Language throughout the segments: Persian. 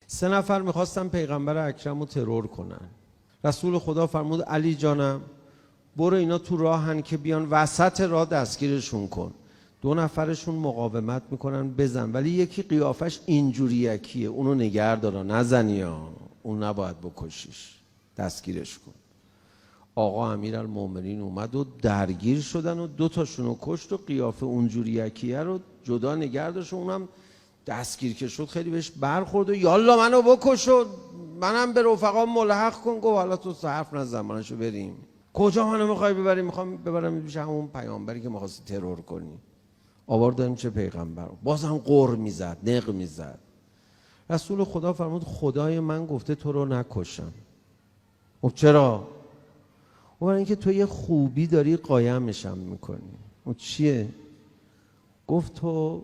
3 نفر میخواستن پیغمبر اکرم رو ترور کنن. رسول خدا فرمود علی جانم برو اینا تو راهن که بیان وسط راه دستگیرشون کن. 2 نفرشون مقاومت میکنن بزن، ولی یکی قیافش اینجوری یکیه، اونو نگه دارا نزنی ها، اون نباید بکشیش، دستگیرش کن. آقا امیرالمومنین اومد و درگیر شدن و 2 تاشونو کشت و قیافه اونجوری یکیه رو جدا نگه داشت. اونم دستگیر که شد خیلی بهش برخورد و یالا منو بکش و منم به رفقا ملحق کن. گفت حالا تو حرف نزن، منشو بریم. کجا منو میخوای ببری؟ میخوام ببرم پیش همون پیامبری که میخواستی ترور کنی. آوردن چه پیغمبر، بازم قر میزد، نق میزد. رسول خدا فرمود خدای من گفته تو رو نکشم. خب چرا؟ برای اینکه تو یه خوبی داری قایمشم میکنی. اون چیه؟ گفت تو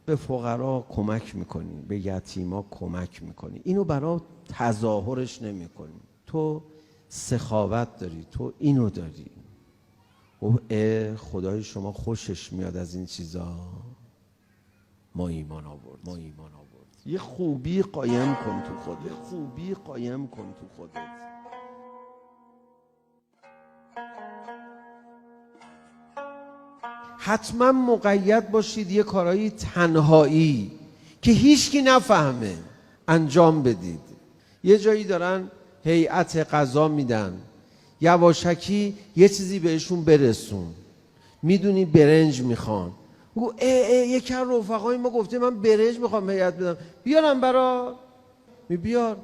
به فقرا کمک میکنی، به یتیما کمک میکنی، اینو برای تظاهرش نمیکنی، تو سخاوت داری، تو اینو داری. او خدای شما خوشش میاد از این چیزا. ما ایمان آورد. یه خوبی قایم کن تو خودت. حتما مقید باشید یه کارایی تنهایی که هیچکی نفهمه انجام بدید. یه جایی دارن هیئت قضا میدن، یواشکی یه چیزی بهشون برسون، میدونی برنج میخوان. بگو یکی از رفقای ما گفته من برنج میخوام هیئت بدم، بیارم برا بیار.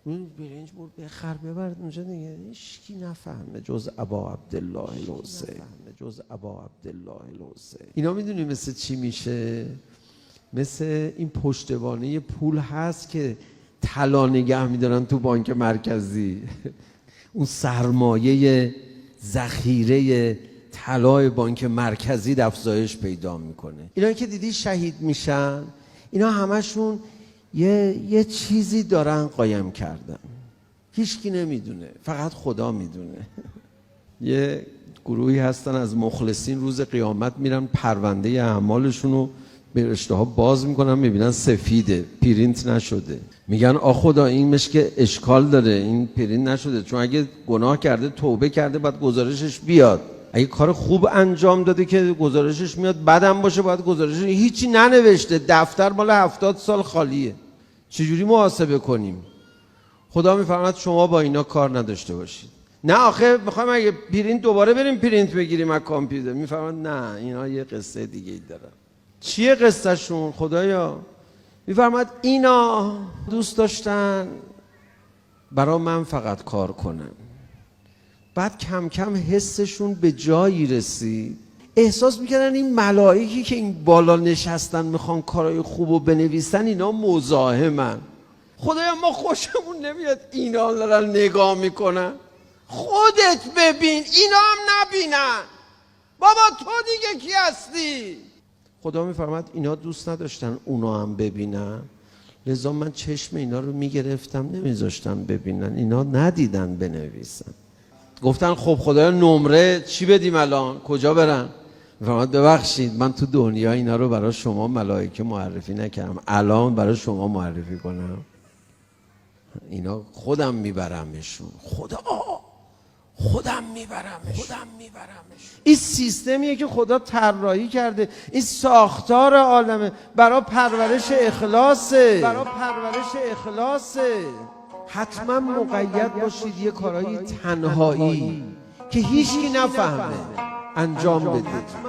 این برنج برد بخر ببرد اونجا دیگه. هیچکی نفهمه جز ابا عبدالله الحسین. اینا میدونی مثل چی میشه؟ مثل این پشتوانه پول هست که طلا نگه میدارن تو بانک مرکزی. اون سرمایه ذخیره طلای بانک مرکزی افزایش پیدا میکنه. اینا که دیدی شهید میشن، اینا همشون یه چیزی دارن قایم کردن، هیچکی نمیدونه، فقط خدا میدونه. یه گروهی هستن از مخلصین روز قیامت میرن پرونده اعمالشون رو به اشتها باز میکنن، میبینن سفیده، پرینت نشده. میگن خدا این مشک اشکال داره، این پرینت نشده، چون اگه گناه کرده توبه کرده باید گزارشش بیاد. اگه کار خوب انجام داده که گزارشش میاد، بدم باشه باید گزارشش. هیچی ننوشته، دفتر مال 70 سال خالیه. چجوری محاسبه کنیم؟ خدا میفرماید شما با اینا کار نداشته باشید. نه آخه میخوایم اگه پرینت دوباره بریم پرینت بگیریم از کامپیوتر. میفرماید نه، اینا یه قصه دیگه ای دارن. چیه قصه شون؟ خدایا میفرماید اینا دوست داشتن برای من فقط کار کنن، بعد کم کم حسشون به جایی رسید، احساس میکردن این ملائکی که این بالا نشستن میخوان کارهای خوبو بنویسن، اینا مزاحمن. خدایا ما خوشمون نمیاد اینا دارن نگاه میکنن. خودت ببین، اینا هم نبینن. بابا تو دیگه کی هستی؟ خدا میفرماد اینا دوست نداشتن اونا هم ببینن، لذا من چشم اینا رو میگرفتم نمیذاشتم ببینن، اینا ندیدن بنویسن. گفتن خب خدایا نمره چی بدیم الان؟ کجا برن؟ میفرماد ببخشید من تو دنیا اینا رو برای شما ملائکه معرفی نکردم، الان برای شما معرفی کنم. اینا خودم میبرمشون. خودم میبرمشون. این سیستمیه که خدا طراحی کرده، این ساختار عالمه، برای پرورش اخلاصه. حتما مقید باشید یه کارایی تنهایی که هیچکی نفهمه انجام بدید.